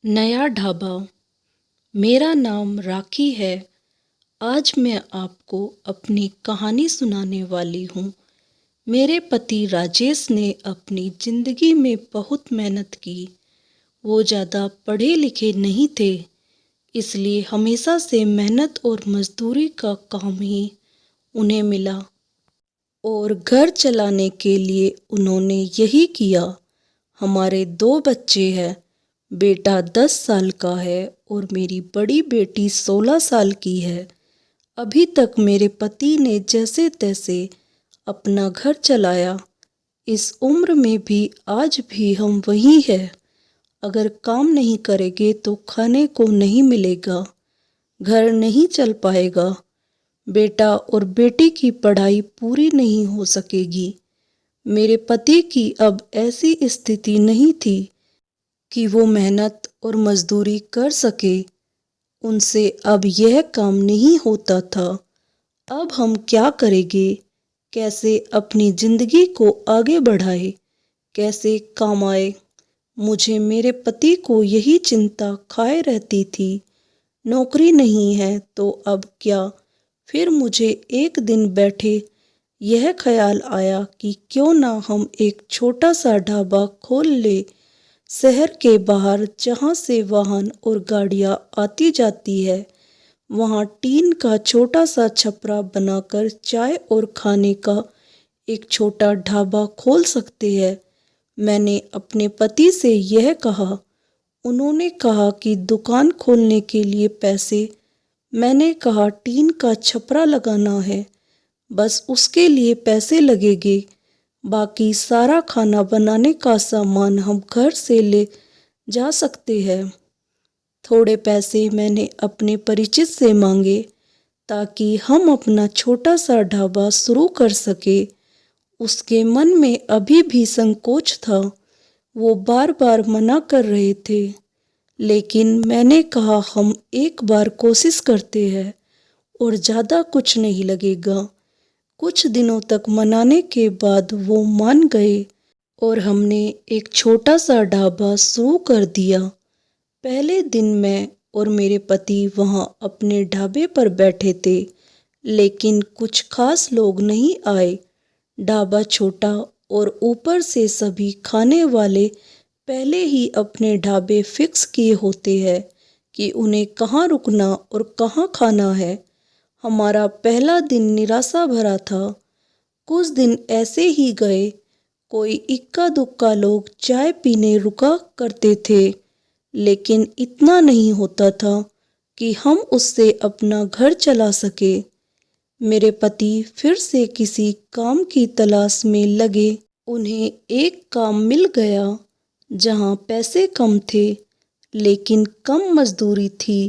नया ढाबा। मेरा नाम राखी है। आज मैं आपको अपनी कहानी सुनाने वाली हूँ। मेरे पति राजेश ने अपनी ज़िंदगी में बहुत मेहनत की। वो ज़्यादा पढ़े लिखे नहीं थे, इसलिए हमेशा से मेहनत और मजदूरी का काम ही उन्हें मिला और घर चलाने के लिए उन्होंने यही किया। हमारे 2 बच्चे हैं। बेटा 10 साल का है और मेरी बड़ी बेटी 16 साल की है। अभी तक मेरे पति ने जैसे तैसे अपना घर चलाया। इस उम्र में भी आज भी हम वही हैं। अगर काम नहीं करेंगे तो खाने को नहीं मिलेगा, घर नहीं चल पाएगा, बेटा और बेटी की पढ़ाई पूरी नहीं हो सकेगी। मेरे पति की अब ऐसी स्थिति नहीं थी कि वो मेहनत और मजदूरी कर सके। उनसे अब यह काम नहीं होता था। अब हम क्या करेंगे? कैसे अपनी जिंदगी को आगे बढ़ाए? कैसे कमाए? मुझे मेरे पति को यही चिंता खाए रहती थी। नौकरी नहीं है तो अब क्या? फिर मुझे एक दिन बैठे यह ख्याल आया कि क्यों ना हम एक छोटा सा ढाबा खोल ले। शहर के बाहर जहाँ से वाहन और गाड़ियाँ आती जाती है, वहाँ टीन का छोटा सा छपरा बनाकर चाय और खाने का एक छोटा ढाबा खोल सकते हैं। मैंने अपने पति से यह कहा। उन्होंने कहा कि दुकान खोलने के लिए पैसे। मैंने कहा टीन का छपरा लगाना है, बस उसके लिए पैसे लगेंगे। बाकी सारा खाना बनाने का सामान हम घर से ले जा सकते हैं। थोड़े पैसे मैंने अपने परिचित से मांगे ताकि हम अपना छोटा सा ढाबा शुरू कर सके। उसके मन में अभी भी संकोच था। वो बार बार मना कर रहे थे, लेकिन मैंने कहा हम एक बार कोशिश करते हैं और ज़्यादा कुछ नहीं लगेगा। कुछ दिनों तक मनाने के बाद वो मान गए और हमने एक छोटा सा ढाबा शुरू कर दिया। पहले दिन मैं और मेरे पति वहाँ अपने ढाबे पर बैठे थे, लेकिन कुछ खास लोग नहीं आए। ढाबा छोटा और ऊपर से सभी खाने वाले पहले ही अपने ढाबे फिक्स किए होते हैं कि उन्हें कहाँ रुकना और कहाँ खाना है। हमारा पहला दिन निराशा भरा था। कुछ दिन ऐसे ही गए। कोई इक्का दुक्का लोग चाय पीने रुका करते थे, लेकिन इतना नहीं होता था कि हम उससे अपना घर चला सके। मेरे पति फिर से किसी काम की तलाश में लगे। उन्हें एक काम मिल गया जहां पैसे कम थे, लेकिन कम मजदूरी थी।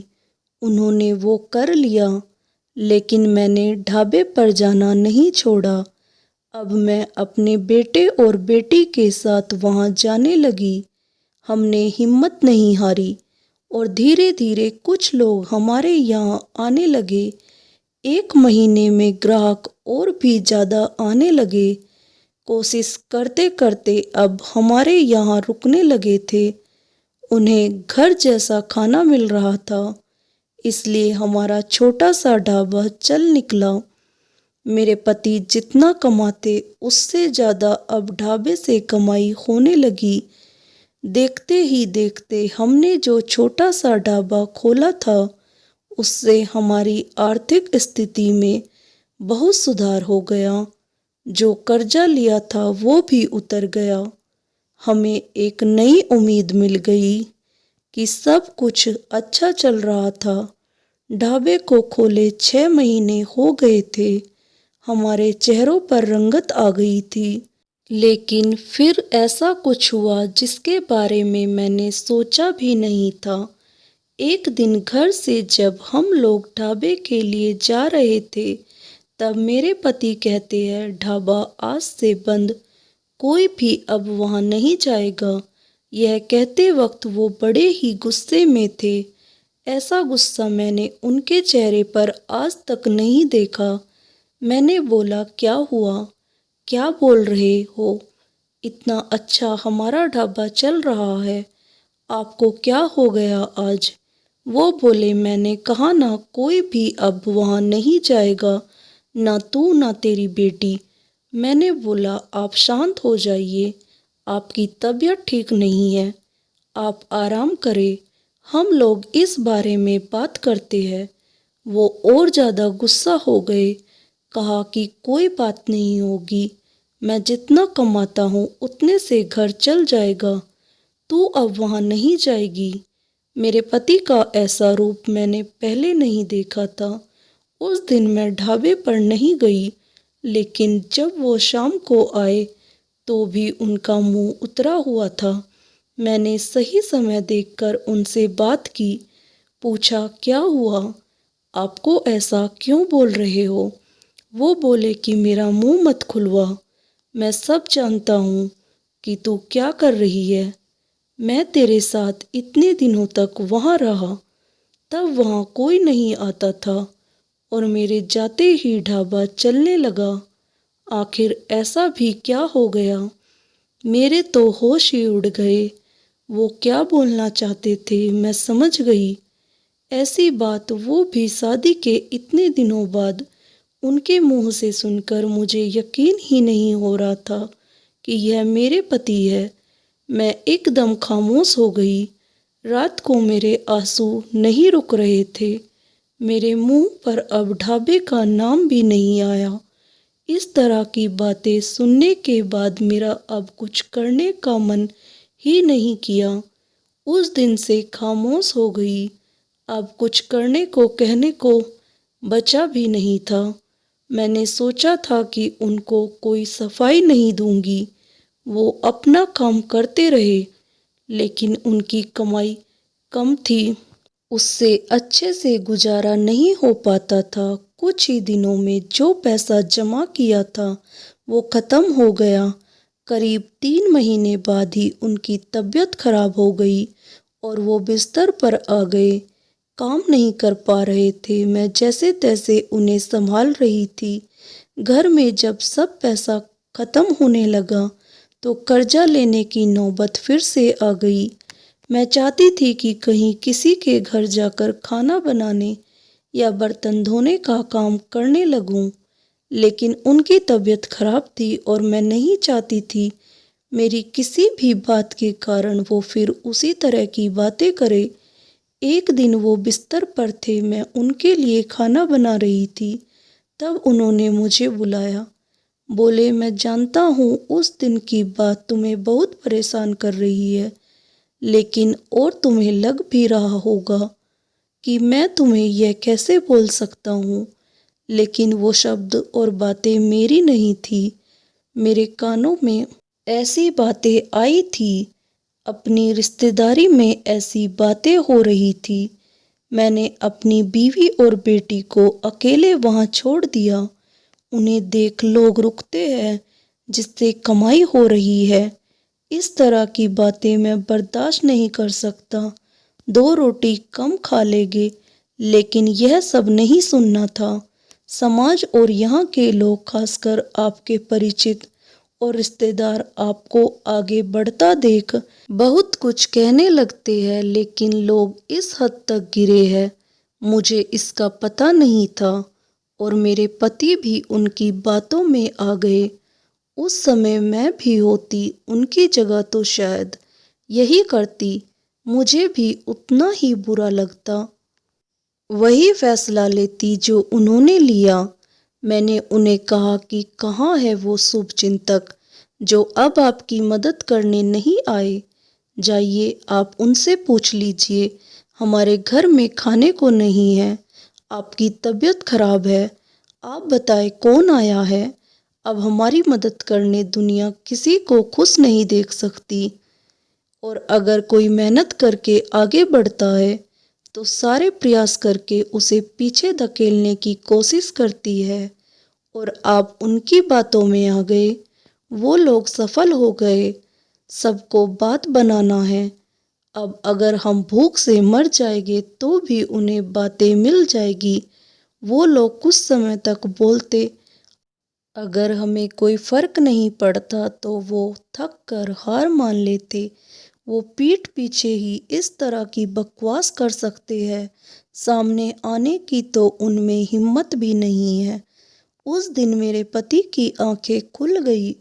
उन्होंने वो कर लिया, लेकिन मैंने ढाबे पर जाना नहीं छोड़ा। अब मैं अपने बेटे और बेटी के साथ वहां जाने लगी। हमने हिम्मत नहीं हारी और धीरे धीरे कुछ लोग हमारे यहाँ आने लगे। एक महीने में ग्राहक और भी ज़्यादा आने लगे। कोशिश करते करते अब हमारे यहाँ रुकने लगे थे। उन्हें घर जैसा खाना मिल रहा था, इसलिए हमारा छोटा सा ढाबा चल निकला। मेरे पति जितना कमाते उससे ज़्यादा अब ढाबे से कमाई होने लगी। देखते ही देखते हमने जो छोटा सा ढाबा खोला था, उससे हमारी आर्थिक स्थिति में बहुत सुधार हो गया। जो कर्जा लिया था वो भी उतर गया। हमें एक नई उम्मीद मिल गई कि सब कुछ अच्छा चल रहा था। ढाबे को खोले 6 महीने हो गए थे। हमारे चेहरों पर रंगत आ गई थी। लेकिन फिर ऐसा कुछ हुआ जिसके बारे में मैंने सोचा भी नहीं था। एक दिन घर से जब हम लोग ढाबे के लिए जा रहे थे, तब मेरे पति कहते हैं ढाबा आज से बंद, कोई भी अब वहाँ नहीं जाएगा। यह कहते वक्त वो बड़े ही गुस्से में थे। ऐसा गुस्सा मैंने उनके चेहरे पर आज तक नहीं देखा। मैंने बोला क्या हुआ? क्या बोल रहे हो? इतना अच्छा हमारा ढाबा चल रहा है, आपको क्या हो गया आज? वो बोले, मैंने कहा ना कोई भी अब वहाँ नहीं जाएगा, ना तू ना तेरी बेटी। मैंने बोला, आप शांत हो जाइए, आपकी तबीयत ठीक नहीं है, आप आराम करें, हम लोग इस बारे में बात करते हैं। वो और ज़्यादा गुस्सा हो गए, कहा कि कोई बात नहीं होगी, मैं जितना कमाता हूँ उतने से घर चल जाएगा, तू अब वहाँ नहीं जाएगी। मेरे पति का ऐसा रूप मैंने पहले नहीं देखा था। उस दिन मैं ढाबे पर नहीं गई, लेकिन जब वो शाम को आए तो भी उनका मुंह उतरा हुआ था। मैंने सही समय देखकर उनसे बात की, पूछा क्या हुआ, आपको ऐसा क्यों बोल रहे हो? वो बोले कि मेरा मुंह मत खुलवा, मैं सब जानता हूँ कि तू क्या कर रही है। मैं तेरे साथ इतने दिनों तक वहाँ रहा, तब वहाँ कोई नहीं आता था और मेरे जाते ही ढाबा चलने लगा। आखिर ऐसा भी क्या हो गया? मेरे तो होश ही उड़ गए। वो क्या बोलना चाहते थे मैं समझ गई। ऐसी बात वो भी शादी के इतने दिनों बाद उनके मुंह से सुनकर मुझे यकीन ही नहीं हो रहा था कि यह मेरे पति है। मैं एकदम खामोश हो गई। रात को मेरे आंसू नहीं रुक रहे थे। मेरे मुंह पर अब ढाबे का नाम भी नहीं आया। इस तरह की बातें सुनने के बाद मेरा अब कुछ करने का मन ही नहीं किया। उस दिन से खामोश हो गई। अब कुछ करने को कहने को बचा भी नहीं था। मैंने सोचा था कि उनको कोई सफाई नहीं दूंगी, वो अपना काम करते रहे, लेकिन उनकी कमाई कम थी, उससे अच्छे से गुजारा नहीं हो पाता था। कुछ ही दिनों में जो पैसा जमा किया था वो ख़त्म हो गया। करीब 3 महीने बाद ही उनकी तबीयत खराब हो गई और वो बिस्तर पर आ गए। काम नहीं कर पा रहे थे, मैं जैसे तैसे उन्हें संभाल रही थी। घर में जब सब पैसा ख़त्म होने लगा तो कर्जा लेने की नौबत फिर से आ गई। मैं चाहती थी कि कहीं किसी के घर जाकर खाना बनाने या बर्तन धोने का काम करने लगूं, लेकिन उनकी तबीयत खराब थी और मैं नहीं चाहती थी मेरी किसी भी बात के कारण वो फिर उसी तरह की बातें करे। एक दिन वो बिस्तर पर थे, मैं उनके लिए खाना बना रही थी, तब उन्होंने मुझे बुलाया। बोले, मैं जानता हूँ उस दिन की बात तुम्हें बहुत परेशान कर रही है, लेकिन और तुम्हें लग भी रहा होगा कि मैं तुम्हें यह कैसे बोल सकता हूँ, लेकिन वो शब्द और बातें मेरी नहीं थी। मेरे कानों में ऐसी बातें आई थी, अपनी रिश्तेदारी में ऐसी बातें हो रही थी। मैंने अपनी बीवी और बेटी को अकेले वहाँ छोड़ दिया। उन्हें देख लोग रुकते हैं जिससे कमाई हो रही है। इस तरह की बातें मैं बर्दाश्त नहीं कर सकता। 2 रोटी कम खा लेंगे, लेकिन यह सब नहीं सुनना था। समाज और यहाँ के लोग, खासकर आपके परिचित और रिश्तेदार, आपको आगे बढ़ता देख बहुत कुछ कहने लगते हैं, लेकिन लोग इस हद तक गिरे हैं, मुझे इसका पता नहीं था और मेरे पति भी उनकी बातों में आ गए। उस समय मैं भी होती उनकी जगह तो शायद यही करती, मुझे भी उतना ही बुरा लगता, वही फैसला लेती जो उन्होंने लिया। मैंने उन्हें कहा कि कहाँ है वो शुभचिंतक जो अब आपकी मदद करने नहीं आए। जाइए, आप उनसे पूछ लीजिए, हमारे घर में खाने को नहीं है, आपकी तबीयत खराब है, आप बताएं कौन आया है। अब हमारी मदद करने दुनिया किसी को खुश नहीं देख सकती, और अगर कोई मेहनत करके आगे बढ़ता है तो सारे प्रयास करके उसे पीछे धकेलने की कोशिश करती है। और आप उनकी बातों में आ गए, वो लोग सफल हो गए, सबको बात बनाना है। अब अगर हम भूख से मर जाएंगे तो भी उन्हें बातें मिल जाएगी। वो लोग कुछ समय तक बोलते, अगर हमें कोई फर्क नहीं पड़ता तो वो थक कर हार मान लेते। वो पीठ पीछे ही इस तरह की बकवास कर सकते हैं, सामने आने की तो उनमें हिम्मत भी नहीं है। उस दिन मेरे पति की आंखें खुल गई।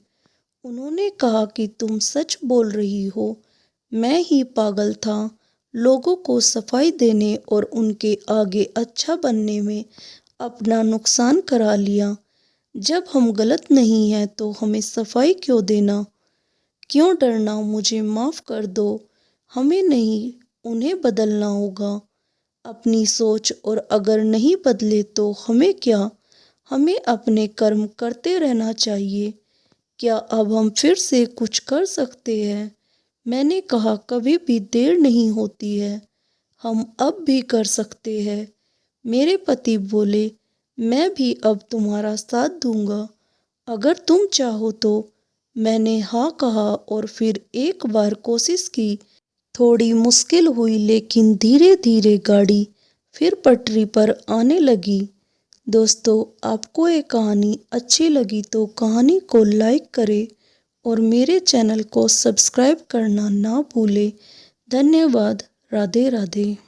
उन्होंने कहा कि तुम सच बोल रही हो, मैं ही पागल था। लोगों को सफाई देने और उनके आगे अच्छा बनने में अपना नुकसान करा लिया। जब हम गलत नहीं हैं तो हमें सफाई क्यों देना? क्यों डरना? मुझे माफ़ कर दो। हमें नहीं, उन्हें बदलना होगा अपनी सोच, और अगर नहीं बदले तो हमें क्या? हमें अपने कर्म करते रहना चाहिए। क्या अब हम फिर से कुछ कर सकते हैं? मैंने कहा, कभी भी देर नहीं होती है, हम अब भी कर सकते हैं। मेरे पति बोले, मैं भी अब तुम्हारा साथ दूंगा, अगर तुम चाहो तो। मैंने हाँ कहा और फिर एक बार कोशिश की। थोड़ी मुश्किल हुई, लेकिन धीरे धीरे गाड़ी फिर पटरी पर आने लगी। दोस्तों, आपको ये कहानी अच्छी लगी तो कहानी को लाइक करें और मेरे चैनल को सब्सक्राइब करना ना भूलें। धन्यवाद। राधे राधे।